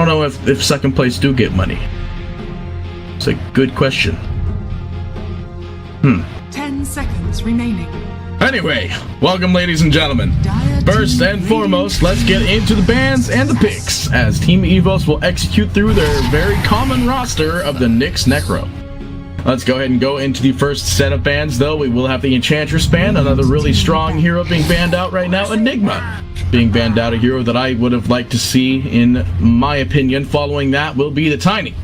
know if second place do get money. It's a good question. 10 seconds remaining. Anyway, welcome ladies and gentlemen. First and foremost, let's get into the bans and the picks, as Team EVOS will execute through their very common roster of the Nyx Necro. Let's go ahead and go into the first set of bans, though. We will have the Enchantress ban, another really strong hero being banned out right now. Enigma being banned out, a hero that I would have liked to see, in my opinion. Following that will be the Tiny.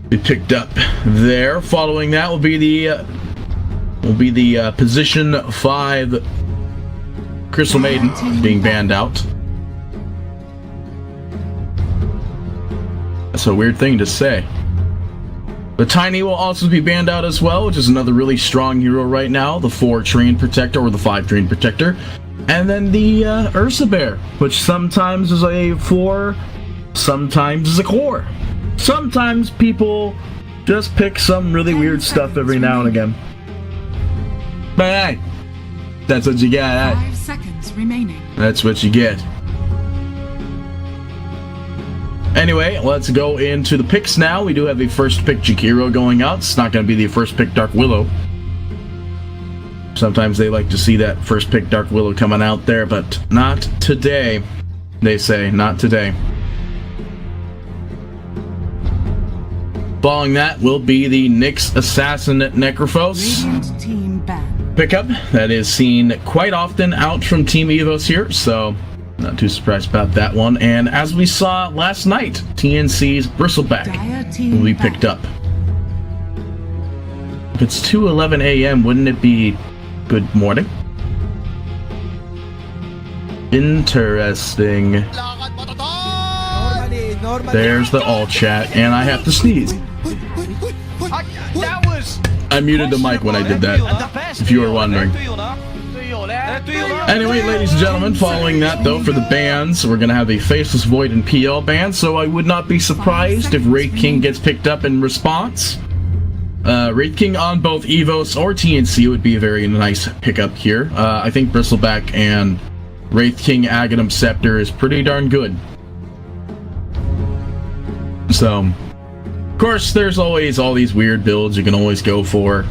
Be picked up there. Following that will be the position 5 Crystal Maiden being banned out. That's a weird thing to say. The Tiny will also be banned out as well, which is another really strong hero right now. The 4 Train Protector, or the 5 Train Protector. And then the Ursa Bear, which sometimes is a 4, sometimes is a core. Sometimes people just pick some really weird stuff every now and again. But hey, that's what you get. 5 seconds remaining. That's what you get. Anyway, let's go into the picks now. We do have a first pick Jakiro going out. It's not going to be the first pick Dark Willow. Sometimes they like to see that first pick Dark Willow coming out there, but not today. They say, not today. Following that will be the Nyx Assassin Necrophos pickup. That is seen quite often out from Team EVOS here, so not too surprised about that one. And as we saw last night, TNC's Bristleback will be picked up. If it's 2:11 a.m., wouldn't it be good morning? Interesting. There's the all chat, and I have to sneeze. I muted the mic when I did that, if you were wondering. Anyway, ladies and gentlemen, following that though, for the bans, we're gonna have a Faceless Void and PL ban, so I would not be surprised if Wraith King gets picked up in response. Wraith King on both EVOS or TNC would be a very nice pickup here. I think Bristleback and Wraith King Aghanim Scepter is pretty darn good. So, of course, there's always all these weird builds you can always go for,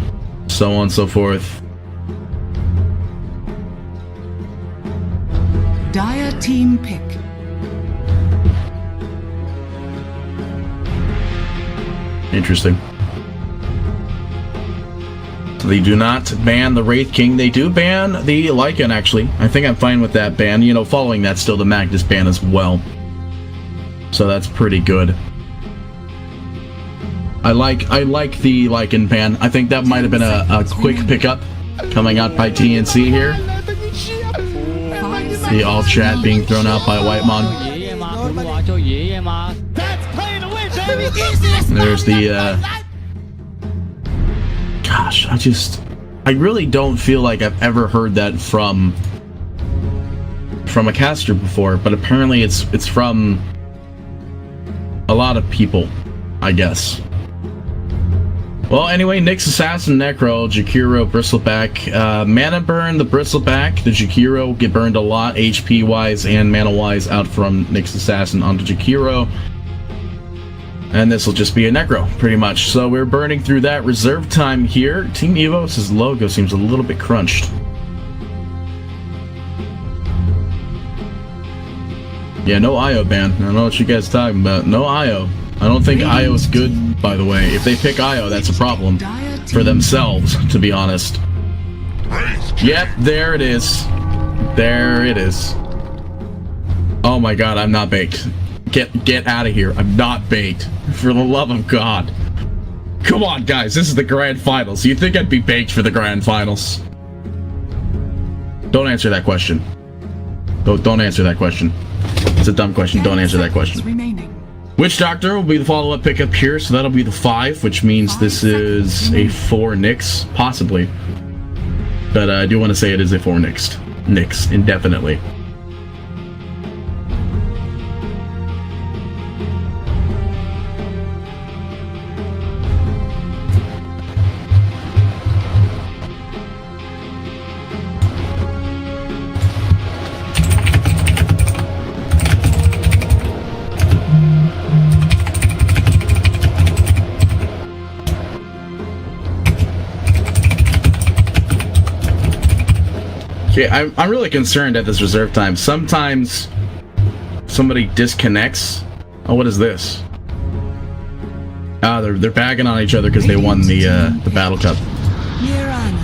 so on and so forth. Dire team pick. Interesting. They do not ban the Wraith King. They do ban the Lycan, actually. I think I'm fine with that ban. You know, following that, still the Magnus ban as well. So that's pretty good. I like the Lycan ban. I think that might have been a quick pickup coming out by TNC here. The all chat being thrown out by Whitemon. There's the gosh, I really don't feel like I've ever heard that from a caster before, but apparently it's from a lot of people, I guess. Well, anyway, Nyx Assassin Necro, Jakiro, Bristleback, mana burn the Bristleback. The Jakiro get burned a lot, HP wise and mana wise, out from Nyx Assassin onto Jakiro. And this will just be a Necro, pretty much. So we're burning through that reserve time here. Team EVOS' logo seems a little bit crunched. Yeah, no IO ban. I don't know what you guys are talking about. No IO. I don't think IO is good, by the way. If they pick IO, that's a problem for themselves, to be honest. Yep, there it is. There it is. Oh my god, I'm not baked. Get out of here. I'm not baked. For the love of God. Come on, guys. This is the grand finals. You think I'd be baked for the grand finals? Don't answer that question. Don't answer that question. It's a dumb question. Don't answer that question. Witch Doctor will be the follow-up pickup here, so that'll be the 5, which means this is a 4 Nyx, possibly. But I do want to say it is a 4 Nyx. Nyx, indefinitely. See, I'm really concerned at this reserve time. Sometimes somebody disconnects. Oh, what is this? Ah, they're bagging on each other because they won the Battle Cup. Mirana.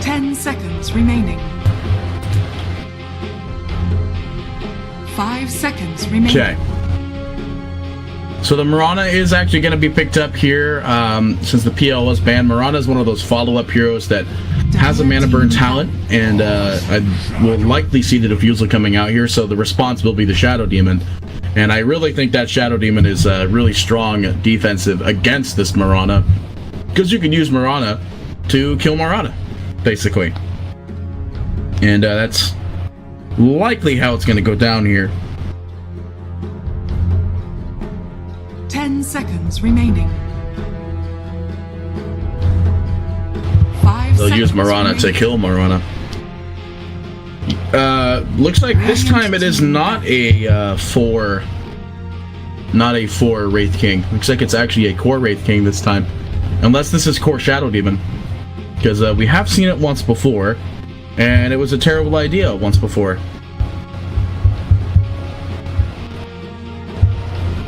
10 seconds remaining. 5 seconds remaining. Okay. So the Mirana is actually going to be picked up here since the PL was banned. Mirana is one of those follow-up heroes that has a mana burn talent, and I will likely see the Diffusal coming out here, so the response will be the Shadow Demon. And I really think that Shadow Demon is really strong defensive against this Mirana, because you can use Mirana to kill Mirana, basically. And that's likely how it's going to go down here. 10 seconds remaining. 5 They'll seconds use Mirana remaining. to kill Mirana. Looks like this time it is not a 4 Wraith King. Looks like it's actually a core Wraith King this time. Unless this is core Shadow Demon. Because we have seen it once before, and it was a terrible idea once before.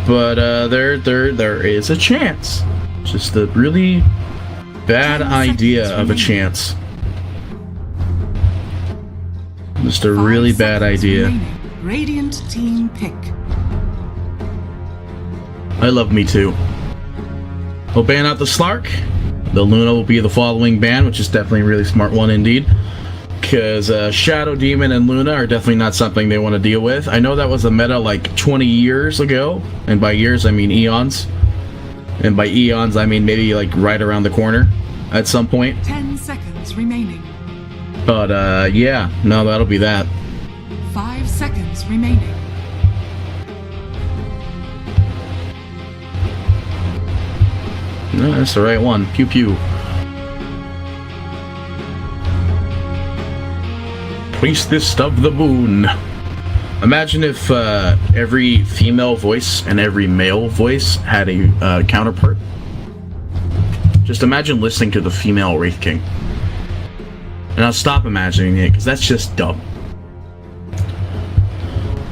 But there is a chance. Just a really bad idea of a chance. Just a really bad idea. Radiant team pick. I love me too. We'll ban out the Slark. The Luna will be the following ban, which is definitely a really smart one indeed. Because Shadow Demon and Luna are definitely not something they want to deal with. I know that was a meta like 20 years ago. And by years, I mean eons. And by eons, I mean maybe like right around the corner at some point. 10 seconds remaining. But yeah, no, that'll be that. 5 seconds remaining. No, that's the right one. Pew pew. Priestess of the Moon. Imagine if every female voice and every male voice had a counterpart. Just imagine listening to the female Wraith King. And I'll stop imagining it, because that's just dumb.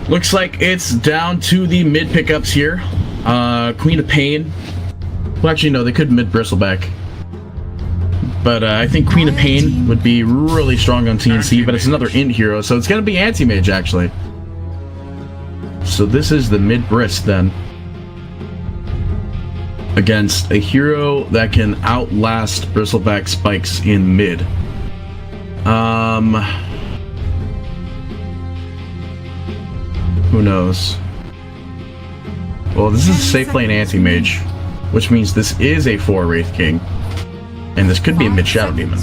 Looks like it's down to the mid pickups here. Queen of Pain. Well, actually, no, they could mid Bristleback. But I think Queen of Pain would be really strong on TNC, but it's another int hero, so it's going to be Anti-Mage, actually. So this is the mid-Brist, then. Against a hero that can outlast Bristleback spikes in mid. Who knows? Well, this is a safe lane Anti-Mage, which means this is a 4 Wraith King. And this could be a mid Shadow Demon.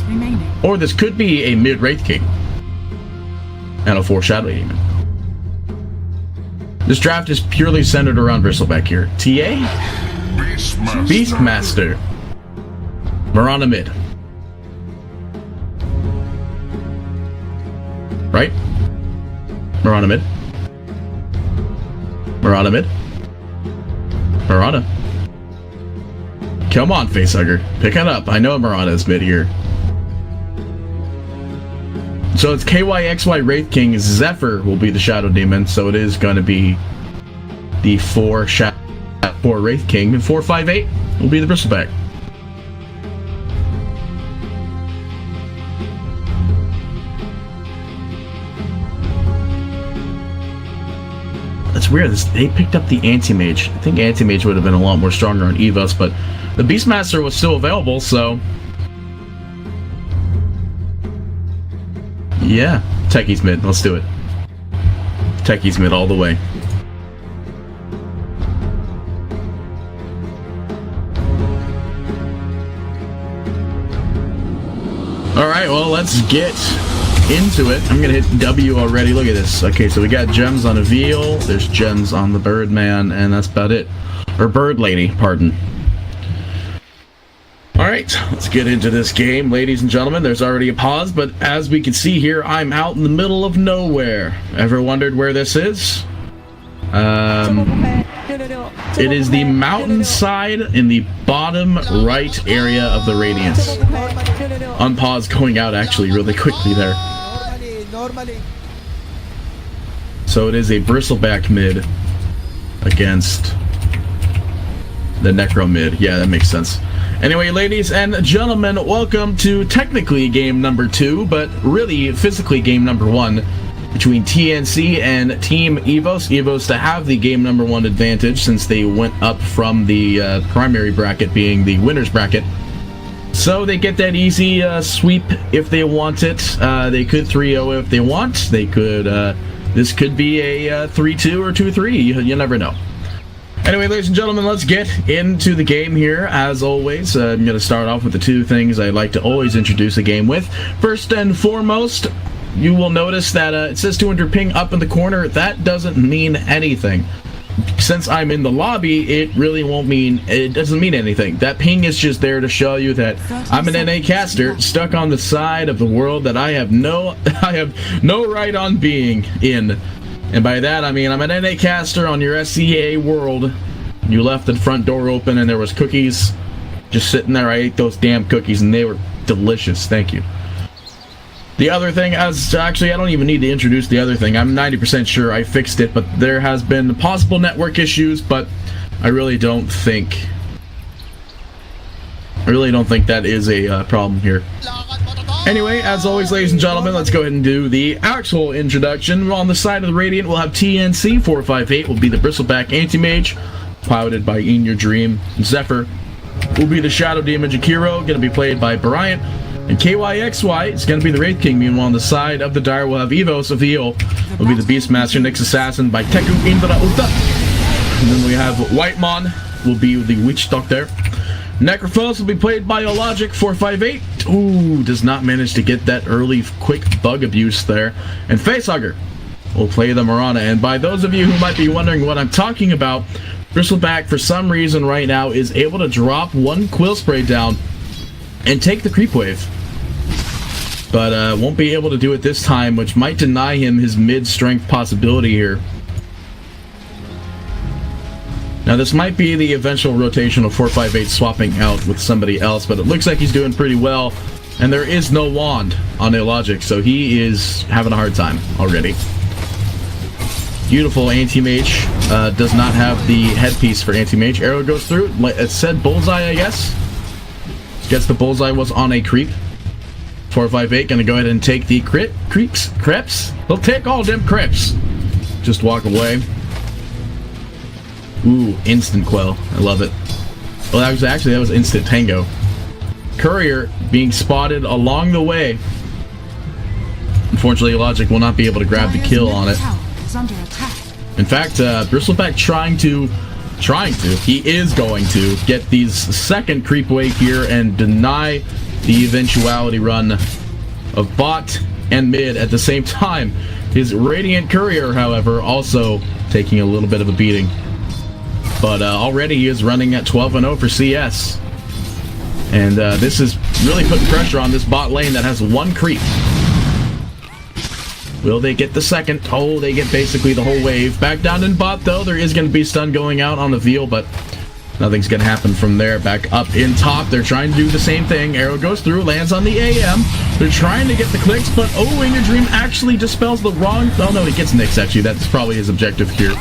Or this could be a mid Wraith King. And a 4 Shadow Demon. This draft is purely centered around Bristleback here. TA? Beastmaster. Mirana mid. Right? Mirana mid. Mirana mid. Mirana. Come on, Facehugger. Pick it up. I know Mirana is mid here. So it's KYXY Wraith King. Xepher will be the Shadow Demon, so it is going to be the 4 Wraith King. And 458 will be the Bristleback. That's weird. They picked up the Anti-Mage. I think Anti-Mage would have been a lot more stronger on EVOS, but the Beastmaster was still available, so yeah. Techie's mid. Let's do it. Techie's mid all the way. Alright, well, let's get into it. I'm gonna hit W already. Look at this. Okay, so we got gems on Aville, there's gems on the Birdman, and that's about it. Or Bird Lady, pardon. Alright, let's get into this game, ladies and gentlemen. There's already a pause, but as we can see here, I'm out in the middle of nowhere. Ever wondered where this is? It is the mountainside in the bottom right area of the Radiance. Unpause going out actually really quickly there. So it is a Bristleback mid against the Necro mid. Yeah, that makes sense. Anyway, ladies and gentlemen, welcome to technically game number 2, but really physically game number 1 between TNC and Team EVOS. EVOS to have the game number 1 advantage since they went up from the primary bracket being the winner's bracket. So they get that easy sweep if they want it. They could 3-0 if they want. They could, this could be a 3-2 or 2-3. You never know. Anyway, ladies and gentlemen, let's get into the game here. As always, I'm going to start off with the two things I like to always introduce a game with. First and foremost, you will notice that it says 200 ping up in the corner. That doesn't mean anything. Since I'm in the lobby, it really won't mean, it doesn't mean anything. That ping is just there to show you that I'm an NA caster stuck on the side of the world that I have no right on being in. And by that, I mean I'm an NA caster on your SCA world. You left the front door open and there was cookies just sitting there. I ate those damn cookies and they were delicious. Thank you. The other thing, actually I don't even need to introduce the other thing. I'm 90% sure I fixed it, but there has been possible network issues, but I really don't think that is a problem here. Anyway, as always, ladies and gentlemen, let's go ahead and do the actual introduction. On the side of the Radiant, we'll have TNC 458 will be the Bristleback Anti-Mage, piloted by inYourdreaM. Xepher will be the Shadow Demon Jakiro, going to be played by BrayaNt. And KYXY is going to be the Wraith King. Meanwhile, on the side of the Dire, we'll have Aville will be the Beastmaster, Nyx Assassin by Teuku, Indra, Uta. And then we have Whitemon will be the Witch Doctor. Necrophos will be played by ilLogic 458. Ooh, does not manage to get that early quick bug abuse there. And FaceHugger will play the Mirana. And by those of you who might be wondering what I'm talking about, Bristleback for some reason right now is able to drop one Quill Spray down and take the creep wave. But won't be able to do it this time, which might deny him his mid-strength possibility here. Now this might be the eventual rotation of 458 swapping out with somebody else, but it looks like he's doing pretty well. And there is no wand on ilLogic, so he is having a hard time already. Beautiful Anti-Mage. Does not have the headpiece for Anti-Mage. Arrow goes through. It said bullseye, I guess. Guess the bullseye was on a creep. 458 gonna go ahead and take the creeps. He'll take all them creeps. Just walk away. Ooh, instant quell. I love it. Well, actually that was instant tango. Courier being spotted along the way. Unfortunately, ilLogic will not be able to grab the kill on it. In fact, Bristleback he is going to get these second creep wave here and deny the eventuality run of bot and mid at the same time. His Radiant Courier, however, also taking a little bit of a beating. But already he is running at 12-0 for CS. And this is really putting pressure on this bot lane that has one creep. Will they get the second? Oh, they get basically the whole wave. Back down in bot, though. There is going to be stun going out on the Aville, but nothing's going to happen from there. Back up in top. They're trying to do the same thing. Arrow goes through, lands on the AM. They're trying to get the clicks, but oh, inYourdreaM actually dispels the wrong... Oh, no, he gets Nyx, actually. That's probably his objective here.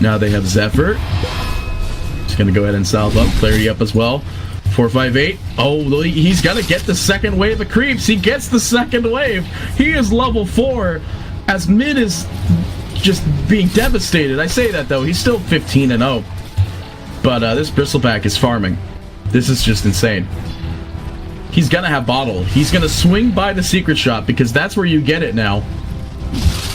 Now they have Xepher. Just going to go ahead and salve up, clarity up as well. 458. Oh, he's got to get the second wave of creeps. He gets the second wave. He is level 4 as mid is just being devastated. I say that, though. He's still 15-0. But this Bristleback is farming. This is just insane. He's going to have bottle. He's going to swing by the secret shop because that's where you get it now.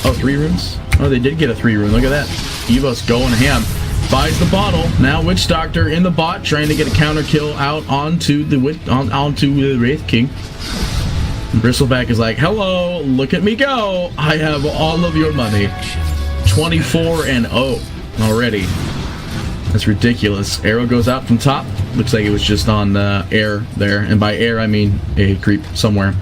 Oh, 3 runes? Oh, they did get a 3 rune. Look at that. EVOS going ham. Buys the bottle. Now Witch Doctor in the bot trying to get a counter kill out onto the Wraith King. And Bristleback is like, hello, look at me go. I have all of your money. 24-0 already. That's ridiculous. Arrow goes out from top. Looks like it was just on air there. And by air, I mean a creep somewhere.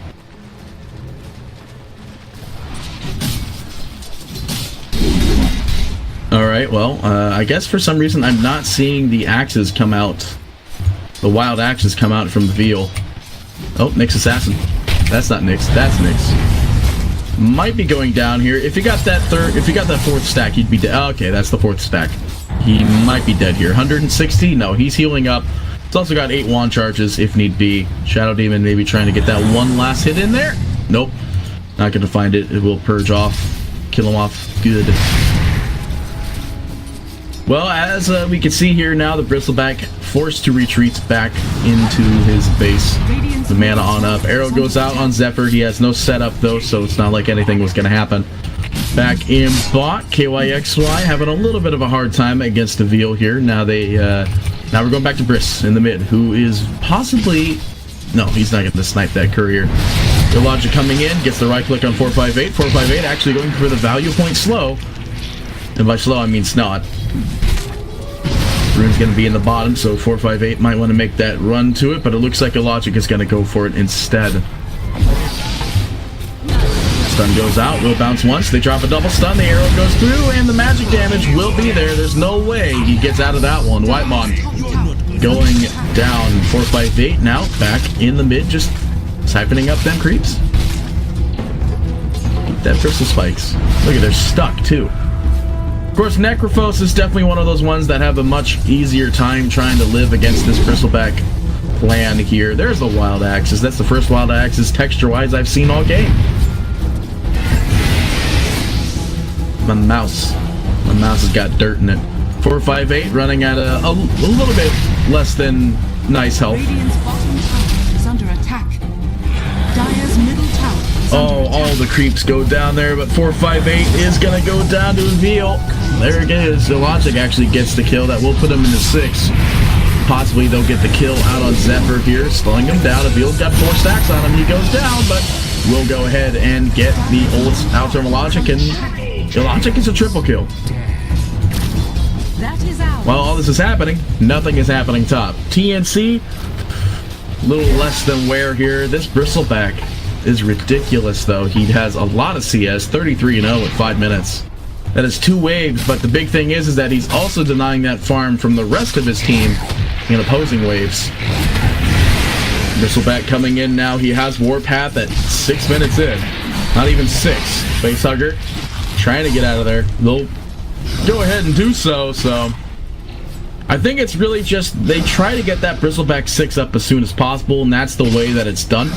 Alright, well, I guess for some reason I'm not seeing the axes come out. The wild axes come out from Aville. Oh, Nyx Assassin. That's not Nyx, that's Nyx. Might be going down here. If you got that fourth stack, he'd be dead. Okay, that's the fourth stack. He might be dead here. 160? No, he's healing up. He's also got 8 wand charges if need be. Shadow Demon maybe trying to get that one last hit in there. Nope. Not going to find it. It will purge off. Kill him off. Good. Well, as we can see here now, the Bristleback forced to retreat back into his base. The mana on up. Arrow goes out on Xepher. He has no setup though, so it's not like anything was going to happen. Back in bot, KYXY having a little bit of a hard time against Aville here. Now now we're going back to Briss in the mid, who is possibly... No, he's not going to snipe that courier. ilLogic coming in, gets the right click on 458. 458 actually going for the value point slow. And by slow, I mean snot. Rune's going to be in the bottom, so 458 might want to make that run to it, but it looks like ilLogic is going to go for it instead. Stun goes out, will bounce once, they drop a double stun, the arrow goes through, and the magic damage will be there. There's no way he gets out of that one. Whitemon going down. 458 now, back in the mid, just siphoning up them creeps. Keep that crystal spikes. Look at, they're stuck too. Of course, Necrophos is definitely one of those ones that have a much easier time trying to live against this Bristleback plan here. There's the wild axes. That's the first wild axes texture-wise I've seen all game. My mouse has got dirt in it. 458 running at a little bit less than nice health. Radiant's bottom tower is under attack. Dire's middle tower is under attack. All the creeps go down there, but 458 is gonna go down to Aville. There it is. ilLogic actually gets the kill. That will put him into 6. Possibly they'll get the kill out on Xepher here, slowing him down. Aville's got 4 stacks on him. He goes down, but we'll go ahead and get the ult out from ilLogic, and ilLogic is a triple kill. While all this is happening, nothing is happening top. TNC, a little less than wear here. This Bristleback is ridiculous, though. He has a lot of CS, 33-0 with 5 minutes. That is 2 waves, but the big thing is that he's also denying that farm from the rest of his team in opposing waves. Bristleback coming in now. He has Warpath at 6 minutes in. Not even 6. Facehugger trying to get out of there. They'll go ahead and do so, I think it's really just they try to get that Bristleback 6 up as soon as possible, and that's the way that it's done.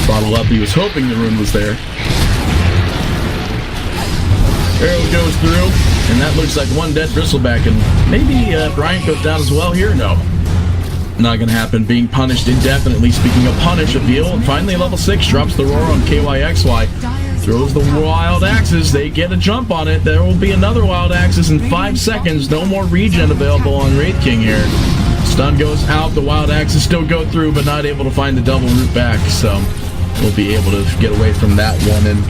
Bottle up, he was hoping the rune was there. Arrow goes through, and that looks like one dead Bristleback, and maybe BrayaNt goes down as well here. No, not gonna happen. Being punished indefinitely. Speaking of punish, Aville, and finally level 6 drops the roar on KYXY. Throws the wild axes. They get a jump on it. There will be another wild axes in 5 seconds. No more regen available on Wraith King here. Stun goes out. The wild axes still go through, but not able to find the double root back. So we'll be able to get away from that one. And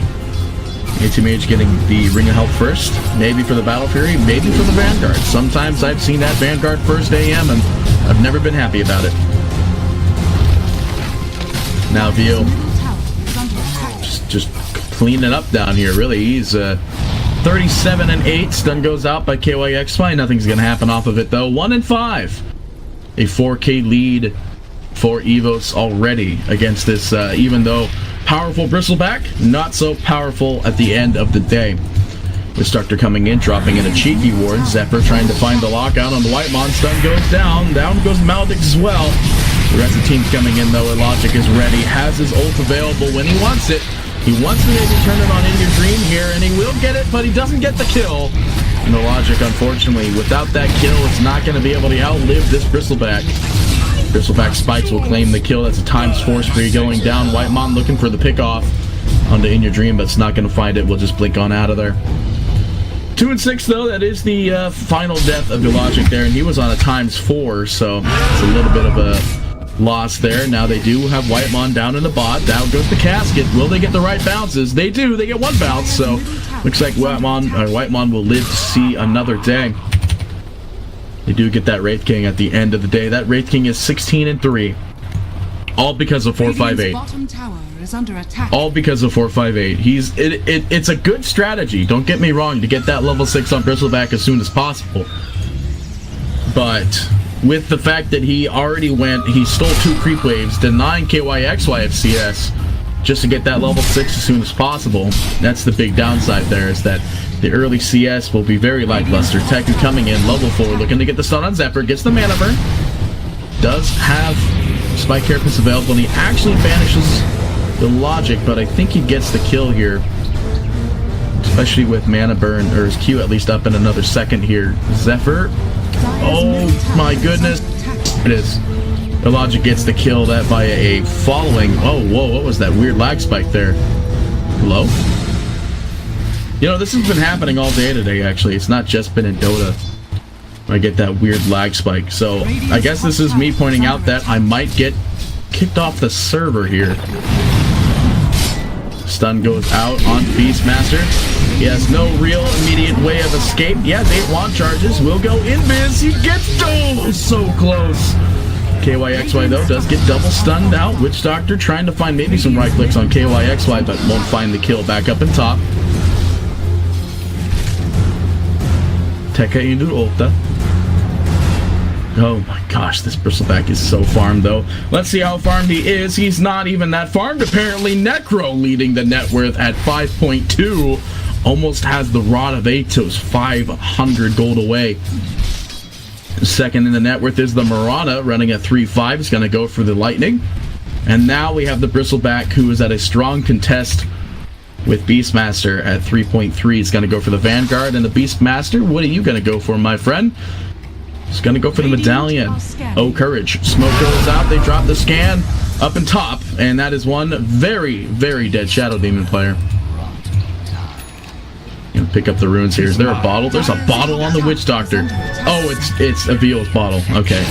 Anti-Mage getting the Ring of Health first. Maybe for the Battle Fury, maybe for the Vanguard. Sometimes I've seen that Vanguard first AM, and I've never been happy about it. Now Aville just cleaning up down here, really. He's 37-8. Stun goes out by KYXY. Nothing's going to happen off of it, though. 1-5. A 4K lead for EVOS already against this, even though powerful Bristleback, not so powerful at the end of the day. Destructor coming in, dropping in a cheeky ward. Xepher trying to find the lockout on the Whitemon. Stun goes down. Down goes Maldic as well. The rest of the team's coming in, though. ilLogic is ready. Has his ult available when he wants it. He wants to maybe turn it on inYourdreaM here, and he will get it, but he doesn't get the kill. And ilLogic, unfortunately, without that kill, is not going to be able to outlive this Bristleback. Bristleback spikes will claim the kill. That's a times 4 spree going down. Whitemon looking for the pick off onto inYourdreaM, but it's not going to find it. We'll just blink on out of there. 2-6, though. That is the final death of ilLogic there, and he was on a times 4, so it's a little bit of a loss there. Now they do have Whitemon down in the bot. Down goes the casket. Will they get the right bounces? They do. They get 1 bounce, so Looks like Whitemon will live to see another day. They do get that Wraith King at the end of the day. That Wraith King is 16-3. All because of 458. All because of 458. It's a good strategy, don't get me wrong, to get that level 6 on Bristleback as soon as possible. But with the fact that he stole 2 creep waves, denying KYXY of CS, just to get that level 6 as soon as possible. That's the big downside there, is that the early CS will be very lackluster. Teuku coming in, level 4, looking to get the stun on Xepher, gets the mana burn. Does have Spike Carapace available, and he actually banishes the logic, but I think he gets the kill here. Especially with mana burn, or his Q at least up in another second here. Xepher. Oh my goodness. It is. ilLogic gets the kill, that via a following. Oh, whoa, what was that weird lag spike there? Hello? You know, this has been happening all day today, actually. It's not just been in Dota. I get that weird lag spike. So, I guess this is me pointing out that I might get kicked off the server here. Stun goes out on Beastmaster. He has no real immediate way of escape. Yeah, 8 wand charges. Will go invis. He gets so close. KYXY, though, does get double stunned out. Witch Doctor trying to find maybe some right clicks on KYXY, but won't find the kill. Back up in top. Tekka into ulta. Oh my gosh, this Bristleback is so farmed, though. Let's see how farmed he is. He's not even that farmed. Apparently, Necro leading the net worth at 5.2. Almost has the Rod of Atos, 500 gold away. Second in the net worth is the Mirana, running at 3.5. He's going to go for the Lightning. And now we have the Bristleback, who is at a strong contest with Beastmaster at 3.3. He's going to go for the Vanguard and the Beastmaster. What are you going to go for, my friend? He's going to go for the Medallion. Oh, Courage. Smoke goes out. They drop the scan up and top. And that is one very, very dead Shadow Demon player. Gonna pick up the runes here. Is there a bottle? There's a bottle on the Witch Doctor. Oh, it's Aville's bottle. Okay.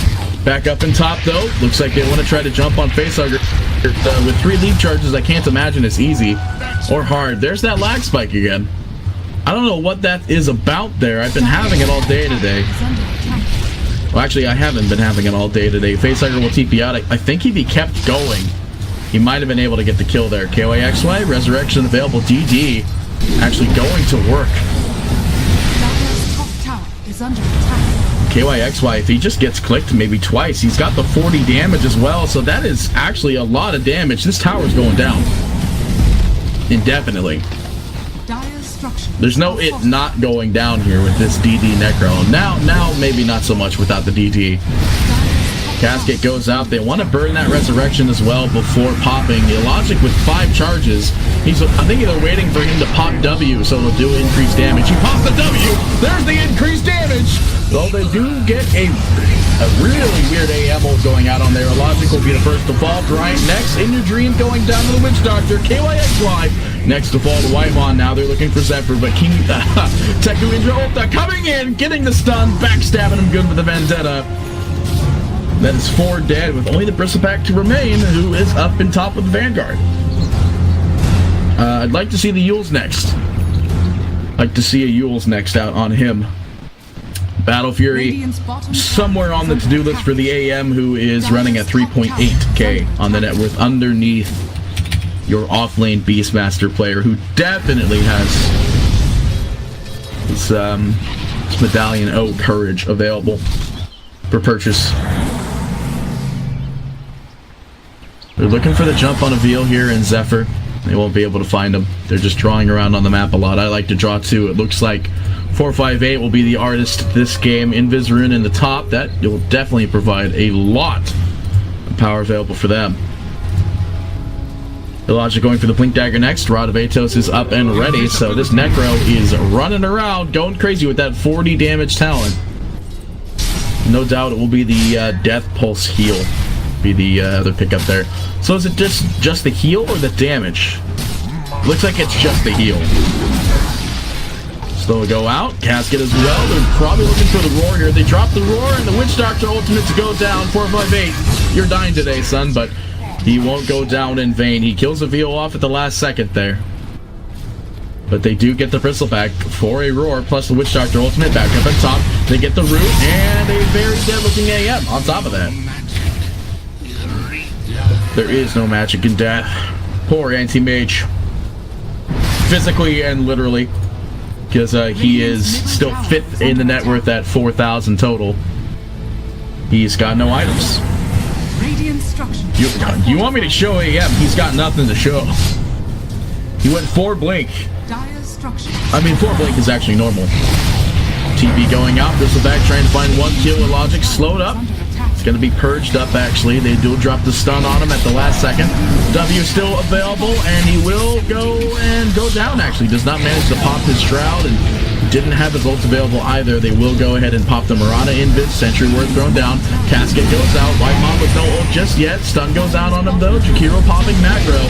Back up in top, though. Looks like they want to try to jump on Facehugger. With 3 lead charges, I can't imagine it's easy or hard. There's that lag spike again. I don't know what that is about there. I've been having it all day today. Well, actually, I haven't been having it all day today. Facehugger will TP out. I think if he kept going, he might have been able to get the kill there. KYXY, Resurrection available. DD actually going to work. KYXY, if he just gets clicked maybe twice, he's got the 40 damage as well, so that is actually a lot of damage. This tower's going down. Indefinitely. There's no it not going down here with this DD Necro. Now maybe not so much without the DD. Casket goes out. They want to burn that Resurrection as well before popping. ilLogic with 5 charges. I think they're waiting for him to pop W, so it'll do increased damage. He pops the W. There's the increased damage. Well, they do get a really weird AM ult going out on there. ilLogic will be the first to fall. BrayaNt next. inYourdreaM going down to the Witch Doctor. KYXY next to fall to Whitemon. Now they're looking for Xepher, but Teuku Indra ulta coming in, getting the stun, backstabbing him good with the Vendetta. That is 4 dead, with only the Bristleback to remain, who is up in top with the Vanguard. I'd like to see the Yules next. Like to see a Yules next out on him. Battle Fury, somewhere on the to-do list for the AM, who is running at 3.8k on the net worth, underneath your off-lane Beastmaster player, who definitely has this Medallion Courage available for purchase. They're looking for the jump on Aville here in Xepher. They won't be able to find him. They're just drawing around on the map a lot. I like to draw too. It looks like 458 will be the artist this game. Invis Rune in the top. That will definitely provide a lot of power available for them. ilLogic going for the Blink Dagger next. Rod of Atos is up and ready. So this Necro is running around, going crazy with that 40 damage talent. No doubt it will be the Death Pulse heal. Be the other pickup there. So is it just the heal or the damage? Looks like it's just the heal. Still go out. Casket as well. They're probably looking for the roar here. They drop the roar and the Witch Doctor ultimate to go down. 458. You're dying today, son, but he won't go down in vain. He kills Aville off at the last second there. But they do get the Bristleback for a roar, plus the Witch Doctor ultimate back up on top. They get the root, and a very dead-looking AM on top of that. There is no magic in death. Poor Anti-Mage. Physically and literally. Because he is still 5th in the net worth at 4,000 total. He's got no items. You want me to show AM? He's got nothing to show. He went 4 blink. I mean, 4 blink is actually normal. TB going out. Bristleback trying to find 1 kill with Logic. Slowed up. It's going to be purged up, actually. They do drop the stun on him at the last second. W is still available, and he will go down, actually. Does not manage to pop his Shroud, and didn't have his ult available either. They will go ahead and pop the Mirana invis. Sentry Ward thrown down. Casket goes out. White Mom with no ult just yet. Stun goes out on him, though. Jakiro popping Macro.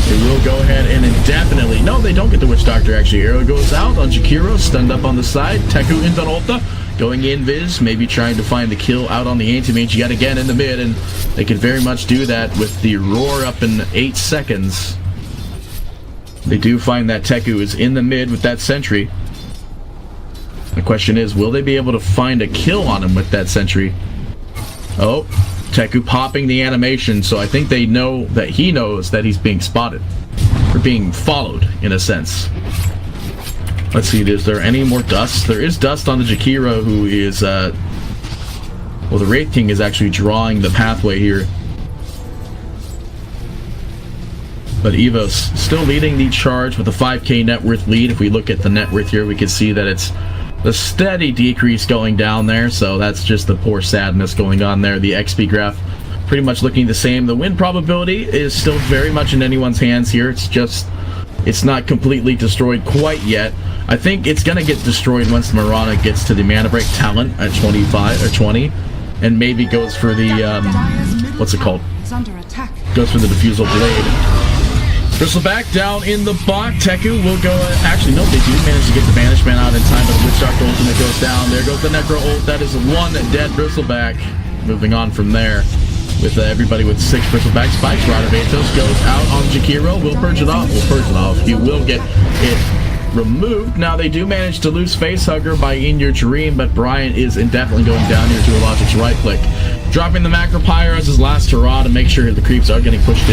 They will go ahead and indefinitely... No, they don't get the Witch Doctor, actually. Arrow goes out on Jakiro. Stunned up on the side. Teuku into ulta. Going in Viz, maybe trying to find the kill out on the Anti-Mage yet again in the mid, and they could very much do that with the roar up in 8 seconds. They do find that Teuku is in the mid with that sentry. The question is, will they be able to find a kill on him with that sentry? Oh, Teuku popping the animation, so I think they know that he knows that he's being spotted. Or being followed, in a sense. Let's see, is there any more dust? There is dust on the Jakiro, who is, well, the Wraith King is actually drawing the pathway here. But EVOS still leading the charge with a 5k net worth lead. If we look at the net worth here, we can see that it's a steady decrease going down there, so that's just the poor sadness going on there. The XP graph pretty much looking the same. The win probability is still very much in anyone's hands here. It's just, it's not completely destroyed quite yet. I think it's going to get destroyed once Mirana gets to the Mana Break talent at 25 or 20, and maybe goes for the, what's it called? Goes for the Diffusal Blade. Bristleback down in the bot. Teuku will go, actually, no, they do manage to get the Banishment out in time, but the Witch Doctor ultimate goes down. There goes the Necro ult. That is 1 dead Bristleback. Moving on from there. With everybody with 6 Bristleback spikes. Rod of Athos goes out on Jakiro. We'll purge it off. He will get it removed. Now they do manage to lose Facehugger by inYourdreaM, but BrayaNt is indefinitely going down here to ilLogic's right click. Dropping the Macro Pyre as his last hurrah to make sure the creeps are getting pushed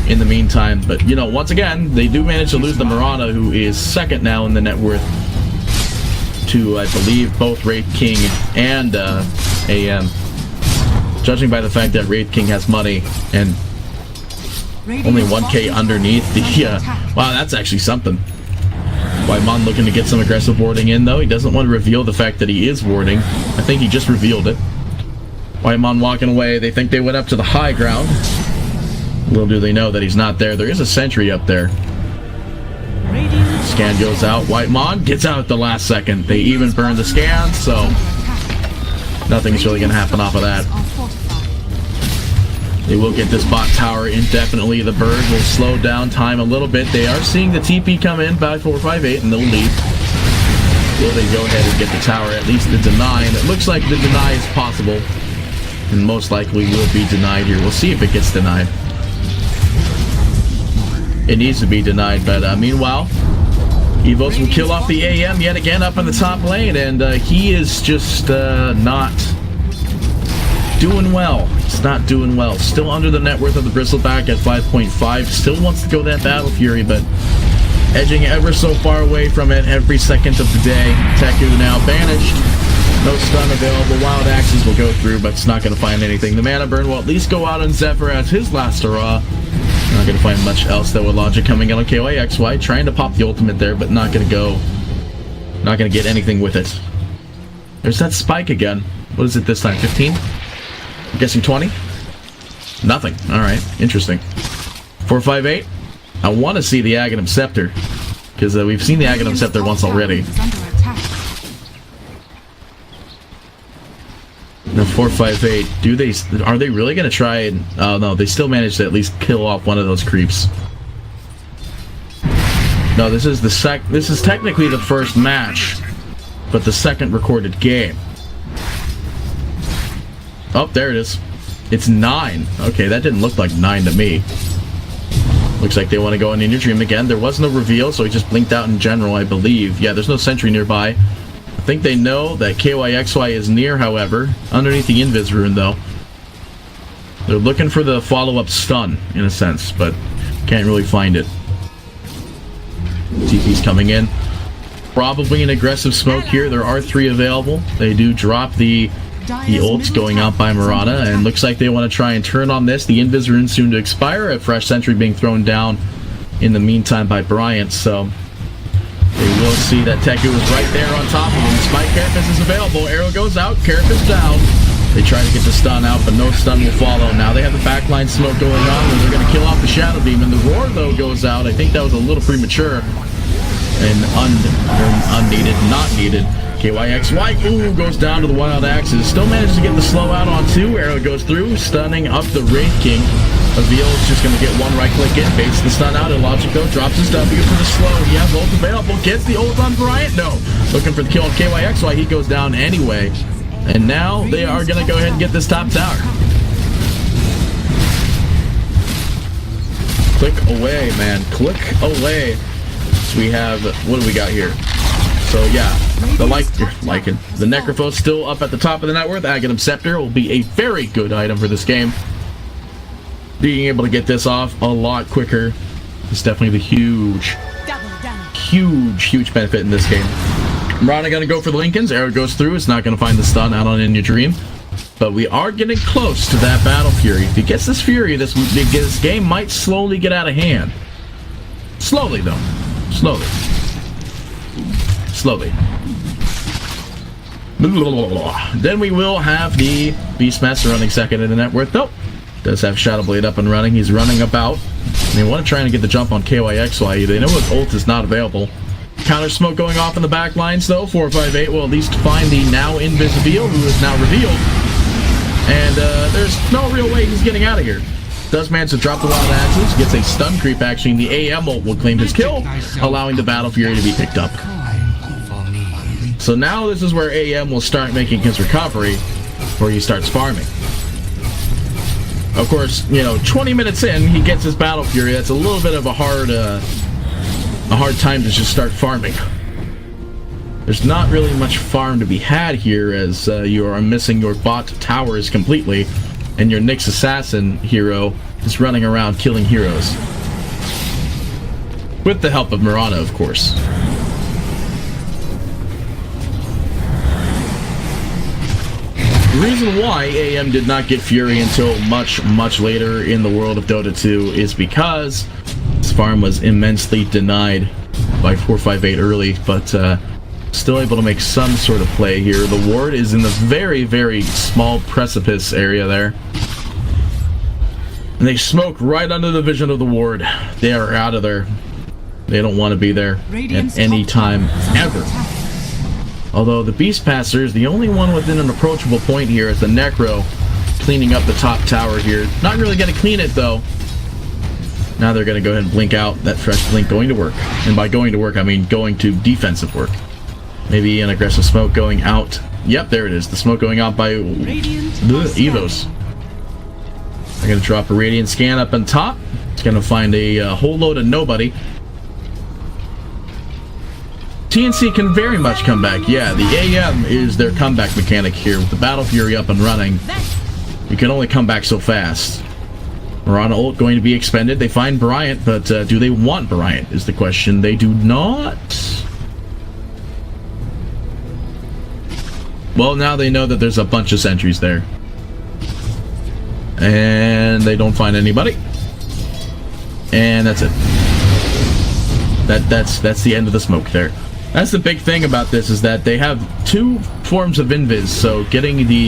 in the meantime. But, you know, once again, they do manage to lose the Mirana, who is 2nd now in the net worth to, I believe, both Wraith King and AM. Judging by the fact that Wraith King has money and only 1k underneath the... wow, that's actually something. Whitemon looking to get some aggressive warding in, though. He doesn't want to reveal the fact that he is warding. I think he just revealed it. Whitemon walking away. They think they went up to the high ground. Little do they know that he's not there. There is a sentry up there. Scan goes out. Whitemon gets out at the last second. They even burn the scan, so nothing's really going to happen off of that. They will get this bot tower indefinitely. The bird will slow down time a little bit. They are seeing the TP come in by 458, and they'll leave. Will they go ahead and get the tower, at least the deny? And it looks like the deny is possible, and most likely will be denied here. We'll see if it gets denied. It needs to be denied, but meanwhile, EVOS will kill off the AM yet again up in the top lane, and he is just not doing well. He's not doing well. Still under the net worth of the Bristleback at 5.5. Still wants to go that Battle Fury, but edging ever so far away from it every second of the day. Teuku now banished. No stun available. Wild Axes will go through, but it's not going to find anything. The Mana Burn will at least go out on Xepher as his last hurrah. Not going to find much else, though, with Logic coming in on KYXY. Trying to pop the ultimate there, but not going to go. Not going to get anything with it. There's that spike again. What is it this time? 15? I'm guessing 20? Nothing. Alright. Interesting. 458. I want to see the Aghanim Scepter, because we've seen the Aghanim Scepter once already. The 458. Are they really going to try and... Oh, no. They still managed to at least kill off one of those creeps. No, this is this is technically the first match, but the second recorded game. Oh, there it is. It's 9. Okay, that didn't look like 9 to me. Looks like they want to go in inYourdreaM again. There was no reveal, so he just blinked out in general, I believe. Yeah, there's no sentry nearby. I think they know that KYXY is near, however. Underneath the invis rune, though. They're looking for the follow-up stun, in a sense, but can't really find it. TP's coming in. Probably an aggressive smoke here. There are 3 available. They do drop the ults going out by Mirana, and looks like they want to try and turn on this. The invis rune soon to expire. A fresh sentry being thrown down in the meantime by BrayaNt, so they will see that Teuku is right there on top of him. Spike Carapace is available. Arrow goes out. Carapace down. They try to get the stun out, but no stun will follow. Now they have the backline smoke going on, and they're going to kill off the Shadow Beam. And the roar, though, goes out. I think that was a little premature and unneeded, not needed. KYXY, ooh, goes down to the Wild Axes. Still manages to get the slow out on 2. Arrow goes through, stunning up the Wraith King. Aville is just going to get 1 right click in, baits the stun out. ilLogic, though, drops his W for the slow. He has ult available, gets the ult on BrayaNt. No, looking for the kill on KYXY. He goes down anyway. And now they are going to go ahead and get this top tower. Click away, man. Click away. So we have, what do we got here? So yeah, the the Necrophos still up at the top of the net worth. Aghanim Scepter will be a very good item for this game. Being able to get this off a lot quicker is definitely the huge benefit in this game. Mirana gonna go for the Lincolns. Arrow goes through. It's not gonna find the stun out on inYourdreaM. But we are getting close to that Battle Fury. If he gets this Fury, this game might slowly get out of hand. Slowly, though. Slowly. Then we will have the Beastmaster running second in the net worth. Nope. Does have Shadow Blade up and running. He's running about. They want to try and get the jump on KYXY. They know his ult is not available. Counter smoke going off in the back lines, though. 458 will at least find the now invisible, who is now revealed. And there's no real way he's getting out of here. Does manage to drop the Wild Axes, gets a stun creep action. The AM ult will claim his kill, allowing the Battle Fury to be picked up. So now this is where AM will start making his recovery, where he starts farming. Of course, you know, 20 minutes in, he gets his Battle Fury. That's a little bit of a hard time to just start farming. There's not really much farm to be had here, as you are missing your bot towers completely, and your Nyx assassin hero is running around killing heroes. With the help of Mirana, of course. The reason why AM did not get Fury until much, much later in the world of Dota 2 is because his farm was immensely denied by 458 early, but still able to make some sort of play here. The ward is in the very, very small precipice area there. And they smoke right under the vision of the ward. They are out of there. They don't want to be there at any time, ever. Although the Beastmaster is the only one within an approachable point here as the Necro cleaning up the top tower here. Not really going to clean it, though. Now they're going to go ahead and blink out. That fresh blink going to work. And by going to work, I mean going to defensive work. Maybe an aggressive smoke going out. Yep, there it is. The smoke going out by the EVOS. They're going to drop a Radiant Scan up on top. It's going to find a whole load of nobody. TNC can very much come back. Yeah, the AM is their comeback mechanic here. With the Battle Fury up and running, you can only come back so fast. Mirana ult going to be expended. They find BrayaNt, but do they want BrayaNt is the question. They do not. Well, now they know that there's a bunch of sentries there. And they don't find anybody. And that's it. That's the end of the smoke there. That's the big thing about this, is that they have 2 forms of invis, so getting the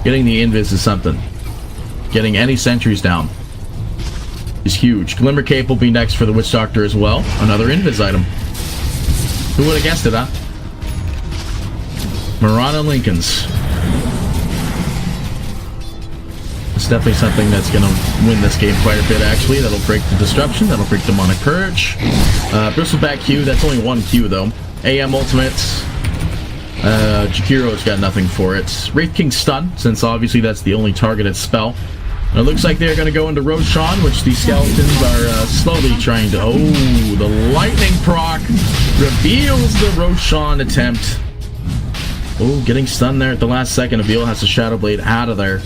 invis is something. Getting any sentries down is huge. Glimmer Cape will be next for the Witch Doctor as well. Another invis item. Who would have guessed it, huh? Mirana Lincolns. It's definitely something that's going to win this game quite a bit, actually. That'll break the Disruption. That'll break Demonic Purge. Bristleback Q. That's only 1 Q, though. AM Ultimates. Jakiro's got nothing for it. Wraith King Stun, since obviously that's the only targeted spell. It looks like they're going to go into Roshan, which the skeletons are slowly trying to... Oh, the lightning proc reveals the Roshan attempt. Oh, getting stunned there at the last second. Aville has the Shadow Blade out of there.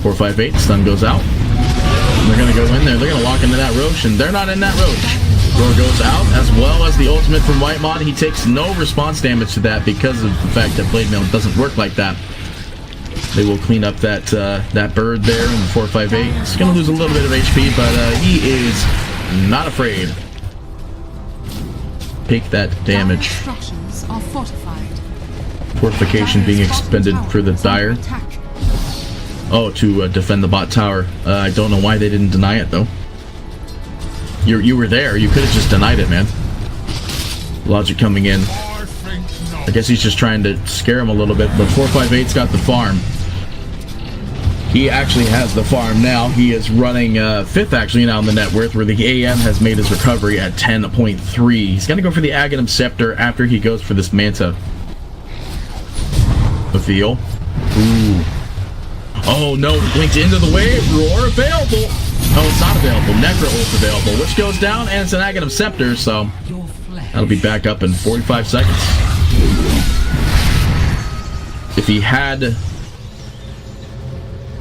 458, stun goes out. And they're going to go in there. They're going to lock into that Roche, and they're not in that Roche. Roar goes out, as well as the ultimate from Whitemon. He takes no response damage to that because of the fact that Blade Mail doesn't work like that. They will clean up that that bird there in the 458. He's going to lose a little bit of HP, but he is not afraid. Take that damage. Fortification being expended for the Dire. Oh, to defend the bot tower. I don't know why they didn't deny it, though. You were there. You could have just denied it, man. Logic coming in. I guess he's just trying to scare him a little bit, but 458's got the farm. He actually has the farm now. He is running 5th, actually, now in the net worth, where the AM has made his recovery at 10.3. He's going to go for the Aghanim Scepter after he goes for this Manta. Aville. Ooh. Oh, no. Linked into the wave. Roar available. Oh, it's not available. Necro ult available, which goes down, and it's an Aghanim Scepter, so that'll be back up in 45 seconds. If he had...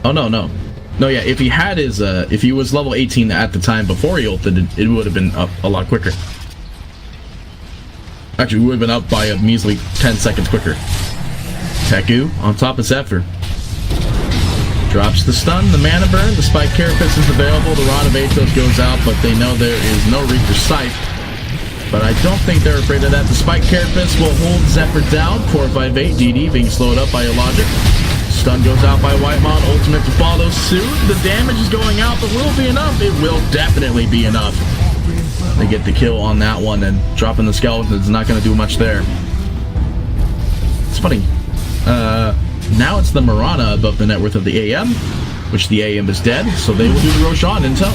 Oh, no. No, yeah, if he had his... if he was level 18 at the time before he ulted, it would have been up a lot quicker. Actually, we would have been up by a measly 10 seconds quicker. Teuku on top of Xepher. Drops the stun, the mana burn, the spike carapace is available, the Rod of Athos goes out, but they know there is no Reaper Scythe. But I don't think they're afraid of that. The spike carapace will hold Xepher down. 458, DD being slowed up by ilLogic. Stun goes out by Whitemon, ultimate to follow suit. The damage is going out, but will it be enough? It will definitely be enough. They get the kill on that one, and dropping the skeletons is not going to do much there. It's funny. Now it's the Mirana above the net worth of the AM, which the AM is dead, so they will do the Roshan intel.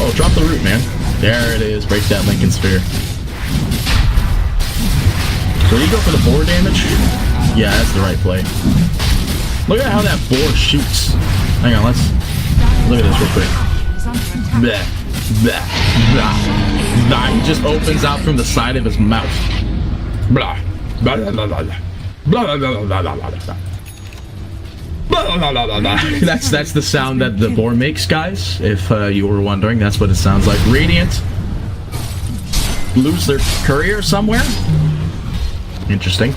Oh, drop the root, man. There it is. Break that Lincoln Sphere. So you go for the boar damage? Yeah, that's the right play. Look at how that boar shoots. Hang on, let's look at this real quick. Bleh, bleh, blah, blah. He just opens out from the side of his mouth. Blah, blah, blah, blah, blah. Blah, blah, blah, blah, blah, blah, blah. Blah, blah, blah, blah, blah. That's the sound that the boar makes, guys. If you were wondering, that's what it sounds like. Radiant lose their courier somewhere. Interesting.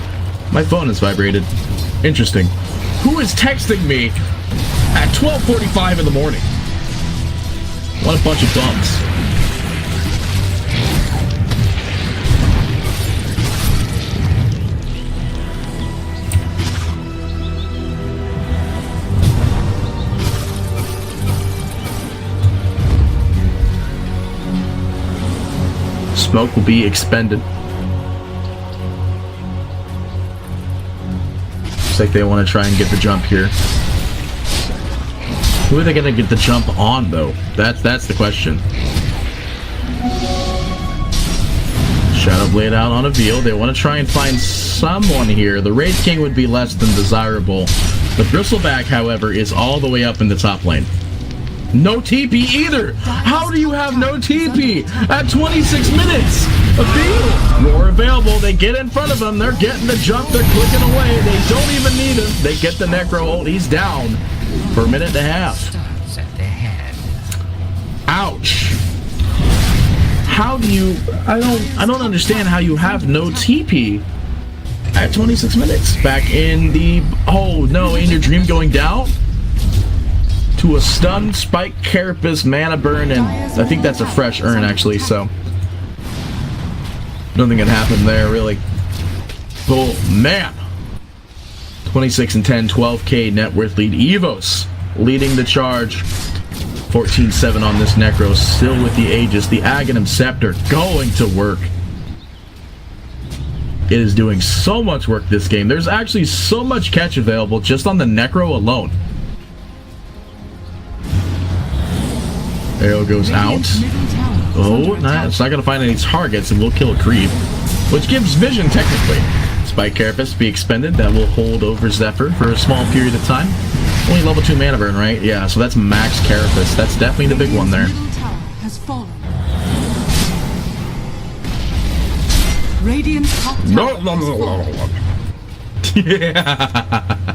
My phone is vibrated. Interesting. Who is texting me at 12:45 in the morning? What a bunch of bums. Smoke will be expended. Looks like they want to try and get the jump here. Who are they going to get the jump on, though? That's the question. Shadow Blade out on Aville. They want to try and find someone here. The Wraith King would be less than desirable. The Bristleback, however, is all the way up in the top lane. No TP either! How do you have no TP at 26 minutes? Aville! Roar available. They get in front of him. They're getting the jump. They're clicking away. They don't even need him. They get the Necro ult. He's down for a minute and a half. Ouch. How do you... I don't understand how you have no TP at 26 minutes. Back in the... Oh, no. inYourdreaM going down to a stun, spike, carapace, mana burn, and I think that's a fresh urn, actually, so nothing can happen there, really. Oh, man. 26 and 10, 12k net worth lead. EVOS leading the charge. 14-7 on this Necro, still with the Aegis. The Aghanim Scepter going to work. It is doing so much work this game. There's actually so much catch available just on the Necro alone. Arrow goes out. Oh, nah, it's not going to find any targets, and we'll kill a creep. Which gives vision, technically. It's Spike Carapace be expended. That will hold over Xepher for a small period of time. Only level 2 mana burn, right? Yeah, so that's max Carapace. That's definitely the big one there. Middle tower has fallen. Radiant top tower has fallen. Yeah.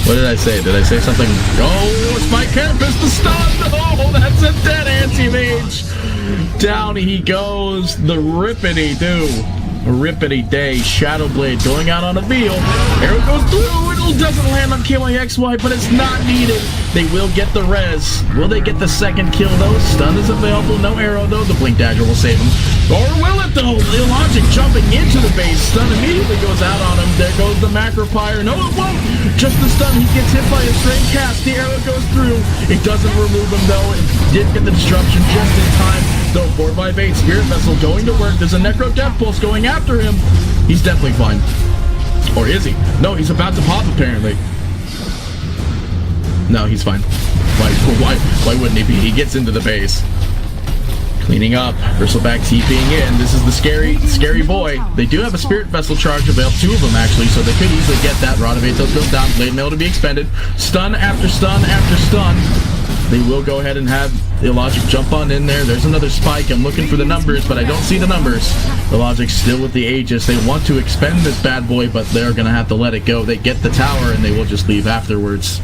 What did I say? Did I say something? Oh, Spike Carapace, the stun! Oh, that's a dead Anti-Mage! Down he goes, the rippity-doo. Rippity day. Shadow Blade going out on Aville. Arrow goes through. It doesn't land on KYXY, but it's not needed. They will get the res. Will they get the second kill though? Stun is available. No arrow though. The Blink Dagger will save him. Or will it though? ilLogic jumping into the base. Stun immediately goes out on him. There goes the Macropyre. No, it won't. Just the stun. He gets hit by a straight cast. The arrow goes through. It doesn't remove him though. It did get the disruption just in time. So 4x8 Spirit Vessel going to work. There's a Necro Death Pulse going after him. He's definitely fine. Or is he? No, he's about to pop apparently. No, he's fine. Why wouldn't he be? He gets into the base. Cleaning up. Bristleback TPing in. This is the scary boy. They do have a Spirit Vessel charge available. 2 of them actually, so they could easily get that. Rod of Athos goes down. Blade Mail to be expended. Stun after stun after stun. They will go ahead and have ilLogic jump on in there. There's another spike. I'm looking for the numbers, but I don't see the numbers. ilLogic still with the Aegis. They want to expend this bad boy, but they're going to have to let it go. They get the tower, and they will just leave afterwards.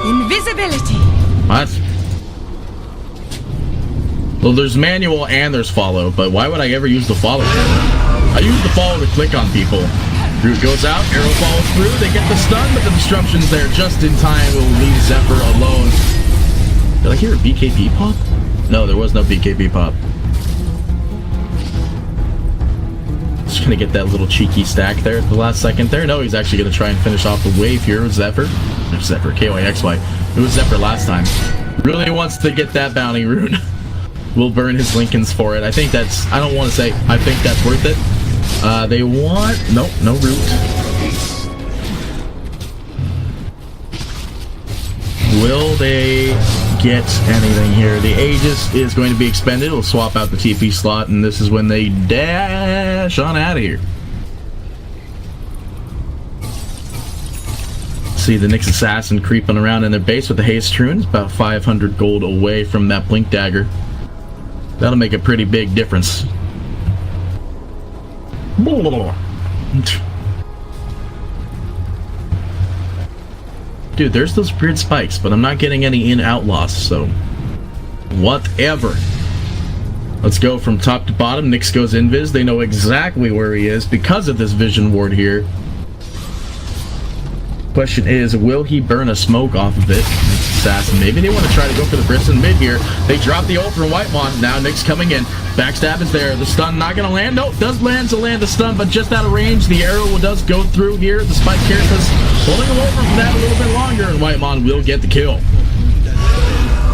Invisibility. What? Well, there's manual and there's follow, but why would I ever use the follow? I use the follow to click on people. Root goes out, arrow follows through, they get the stun, but the disruption's there just in time. Will leave Xepher alone. Did I hear a BKB pop? No, there was no BKB pop. Just gonna get that little cheeky stack there at the last second there. No, he's actually gonna try and finish off the wave here with Xepher. Xepher, KYXY. It was Xepher last time. Really wants to get that bounty rune. We'll burn his Lincolns for it. I think that's, I don't want to say, I think that's worth it. They want, nope, no root. Will they get anything here? The Aegis is going to be expended. We'll swap out the TP slot, and this is when they dash on out of here. See the Nyx Assassin creeping around in their base with the Haste Rune. It's about 500 gold away from that Blink Dagger. That'll make a pretty big difference. Dude, there's those weird spikes, but I'm not getting any in-out loss, so whatever. Let's go from top to bottom. Nyx goes invis. They know exactly where he is because of this vision ward here. Question is, will he burn a smoke off of it? Assassin. Maybe they want to try to go for the Briston mid here. They drop the ult from Whitemon. Now Nyx coming in. Backstab is there. The stun not going to land. Nope, does land to land a stun, but just out of range. The arrow does go through here. The Spike Carapace holding him over for that a little bit longer, and Whitemon will get the kill.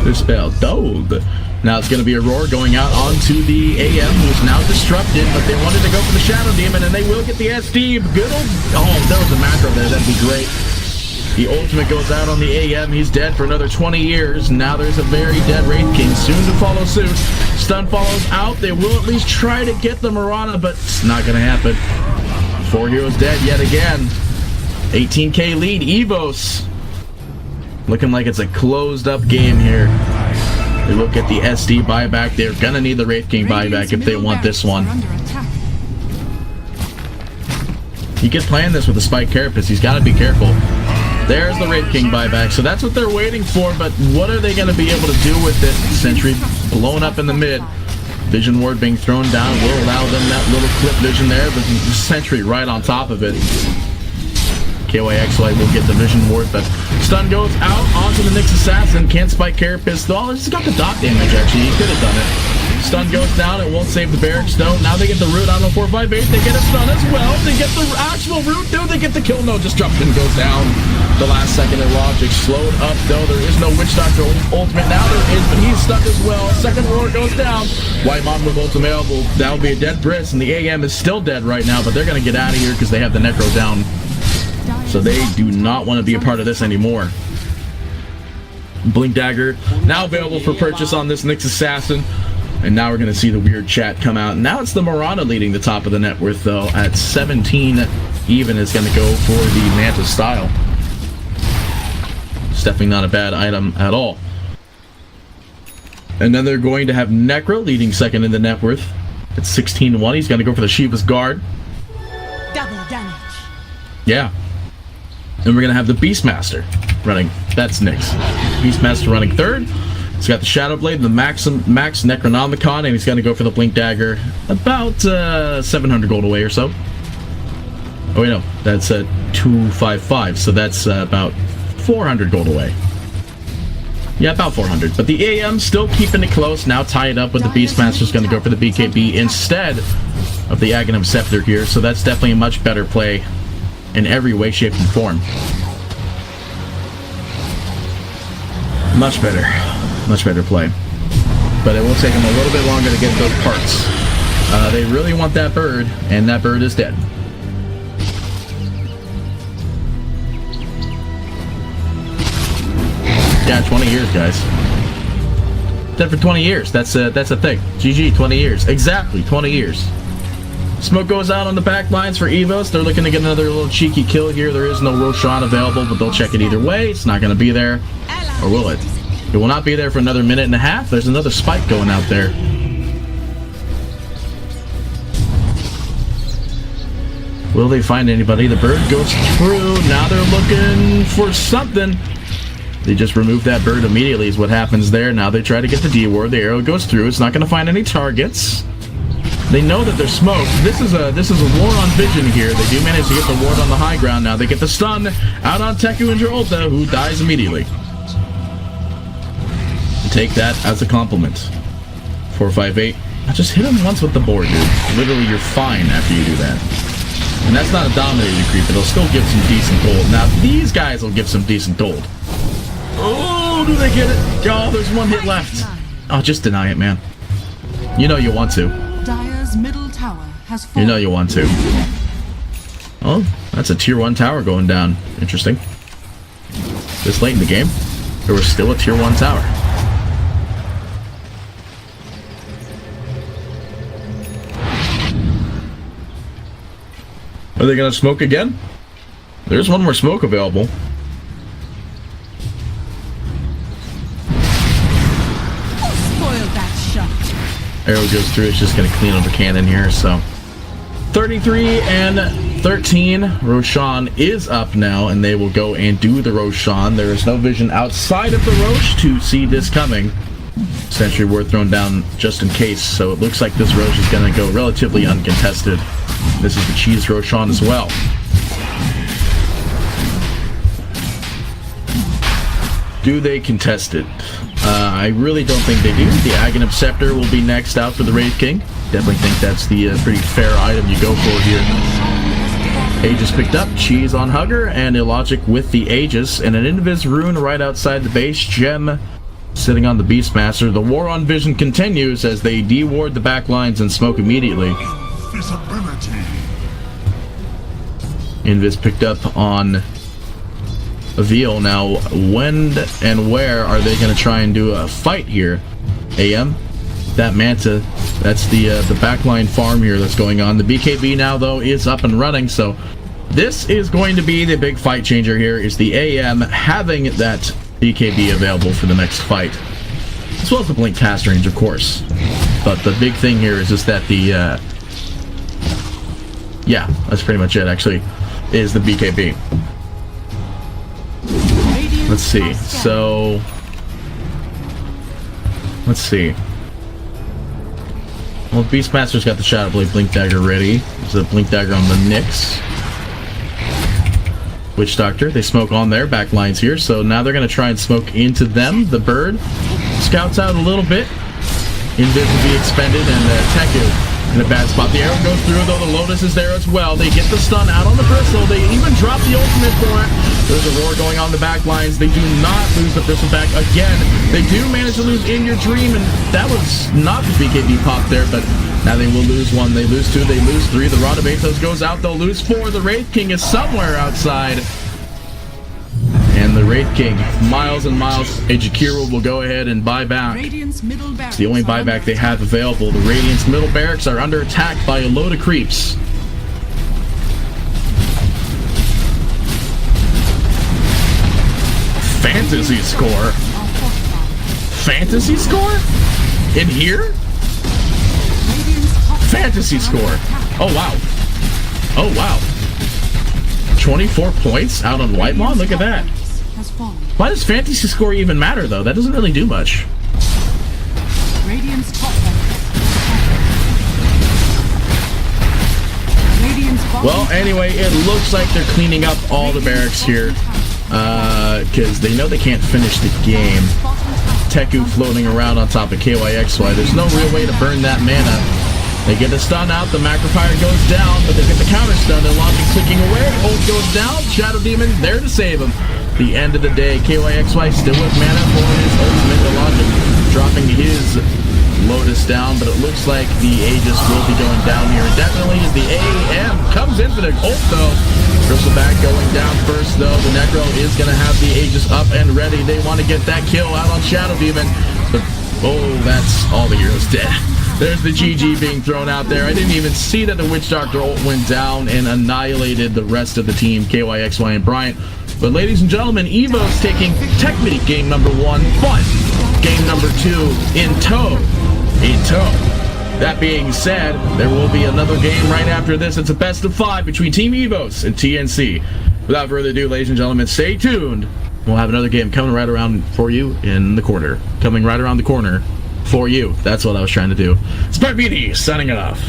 Dispel Dold. Now it's going to be a roar going out onto the AM, who's now disrupted, but they wanted to go for the Shadow Demon, and they will get the SD. Good old... Oh, if there was a macro there, that'd be great. The ultimate goes out on the AM. He's dead for another 20 years. Now there's a very dead Wraith King soon to follow suit. Stun follows out. They will at least try to get the Mirana, but it's not going to happen. 4 heroes dead yet again. 18k lead. EVOS. Looking like it's a closed up game here. They look at the SD buyback. They're going to need the Wraith King buyback if they want this one. He could plan this with a Spike Carapace. He's got to be careful. There's the Wraith King buyback. So that's what they're waiting for, but what are they going to be able to do with it? Sentry blown up in the mid. Vision ward being thrown down will allow them that little clip vision there, but the Sentry right on top of it. KYXY will get the vision ward, but stun goes out onto the Nyx Assassin. Can't Spike Carapace. Oh, he's got the dot damage actually. He could have done it. stun goes down. It won't save the barracks, though. Now they get the root on the 458. They get a stun as well. They get the actual root, though. They get the kill. No, disruption goes down. The last second ilLogic slowed up, though. There is no Witch Doctor ultimate. Now there is, but he's stuck as well. Second roar goes down. White Mom with ultimate. That will be a dead Briss, and the AM is still dead right now, but they're going to get out of here because they have the Necro down. So they do not want to be a part of this anymore. Blink Dagger now available for purchase on this Nyx Assassin. And now we're going to see the weird chat come out. Now it's the Mirana leading the top of the net worth, though, at 17 even is going to go for the Manta style. It's definitely not a bad item at all. And then they're going to have Necro leading second in the net worth at 16-1. He's going to go for the Shiva's Guard. Double damage. Yeah. And we're going to have the Beastmaster running. That's Nyx. Beastmaster running third. He's got the Shadow Blade, the Max Necronomicon, and he's going to go for the Blink Dagger. About 700 gold away or so. Oh, wait, no. That's 255, so that's about 400 gold away. Yeah, about 400. But the AM still keeping it close. Now tied up with the Beastmaster's going to go for the BKB instead of the Aghanim Scepter here. So that's definitely a much better play in every way, shape, and form. Much better. Much better play. But it will take them a little bit longer to get those parts. They really want that bird, and that bird is dead. Yeah, 20 years, guys. Dead for 20 years. That's a thing. GG, 20 years. Exactly, 20 years. Smoke goes out on the back lines for EVOS. They're looking to get another little cheeky kill here. There is no Roshan available, but they'll check it either way. It's not going to be there. Or will it? It will not be there for another minute and a half. There's another spike going out there. Will they find anybody? The bird goes through. Now they're looking for something. They just removed that bird immediately is what happens there. Now they try to get the D-ward. The arrow goes through. It's not going to find any targets. They know that they're smoked. This is a war on vision here. They do manage to get the ward on the high ground. Now they get the stun out on Teuku and Ulta, who dies immediately. Take that as a compliment. 458. Just hit him once with the board, dude. Literally, you're fine after you do that. And that's not a dominating creep, but it'll still give some decent gold. Now, these guys will give some decent gold. Oh, do they get it? Oh, there's one hit left. Oh, just deny it, man. You know you want to. Dire's middle tower has fallen. You know you want to. Oh, that's a tier 1 tower going down. Interesting. This late in the game, there was still a tier 1 tower. Are they going to smoke again? There's one more smoke available. Spoiled that shot. Arrow goes through. It's just going to clean up the cannon here. So 33 and 13. Roshan is up now, and they will go and do the Roshan. There is no vision outside of the Rosh to see this coming. Sentry ward thrown down just in case. So it looks like this Rosh is going to go relatively uncontested. This is the cheese Roshan as well. Do they contest it? I really don't think they do. The Aghanim Scepter will be next out for the Wraith King. Definitely think that's the pretty fair item you go for here. Aegis picked up, cheese on Hugger, and ilLogic with the Aegis, and an Invis rune right outside the base. Gem sitting on the Beastmaster. The war on vision continues as they de-ward the back lines and smoke immediately. Invis picked up on Aville. Now, when and where are they going to try and do a fight here? AM, that Manta, that's the backline farm here that's going on. The BKB now, though, is up and running, so this is going to be the big fight changer here, is the AM having that BKB available for the next fight. As well as the Blink cast range, of course. But the big thing here is just that the, yeah, that's pretty much it, actually, is the BKB. Let's see, so... Let's see. Well, Beastmaster's got the Shadow Blade Blink Dagger ready. There's a Blink Dagger on the Nyx. Witch Doctor, they smoke on their back lines here, so now they're going to try and smoke into them. The bird scouts out a little bit. invisibly expended, and Teuku in a bad spot. The arrow goes through, though the Lotus is there as well. They get the stun out on the Bristle. They even drop the ultimate for it. There's a roar going on the back lines. They do not lose the Bristleback again. They do manage to lose inYourdreaM, and that was not the BKB pop there, but now they will lose one. They lose two. They lose three. The Rod of Athos goes out. They'll lose four. The Wraith King is somewhere outside. And the Wraith King, miles and miles. A Jakiro will go ahead and buy back. It's the only buyback they have available. The Radiant's middle barracks are under attack by a load of creeps. Fantasy score? Fantasy score? In here? Fantasy score. Oh, wow. Oh, wow. 24 points out on Whitemon? Look at that. Why does fantasy score even matter, though? That doesn't really do much. Well, anyway, it looks like they're cleaning up all the barracks here, because they know they can't finish the game. Teuku floating around on top of KYXY. There's no real way to burn that mana. They get the stun out, the Macropyre goes down, but they get the counter stun, ilLogic clicking away, ult goes down, Shadow Demon there to save him. The end of the day, KYXY still with mana for his ultimate, ilLogic dropping his Lotus down, but it looks like the Aegis will be going down here. Definitely the AM comes in for the ult though. Bristleback going down first though. The Necro is going to have the Aegis up and ready. They want to get that kill out on Shadow Demon, but oh, that's all the heroes dead. There's the GG being thrown out there. I didn't even see that the Witch Doctor ult went down and annihilated the rest of the team, KYXY and BrayaNt. But ladies and gentlemen, EVO's taking technically game number 1, but game number 2 in tow. That being said, there will be another game right after this. It's a best of 5 between Team EVOS and TNC. Without further ado, ladies and gentlemen, stay tuned. We'll have another game coming right around for you in the corner. Coming right around the corner for you. That's what I was trying to do. Spark BD, signing it off.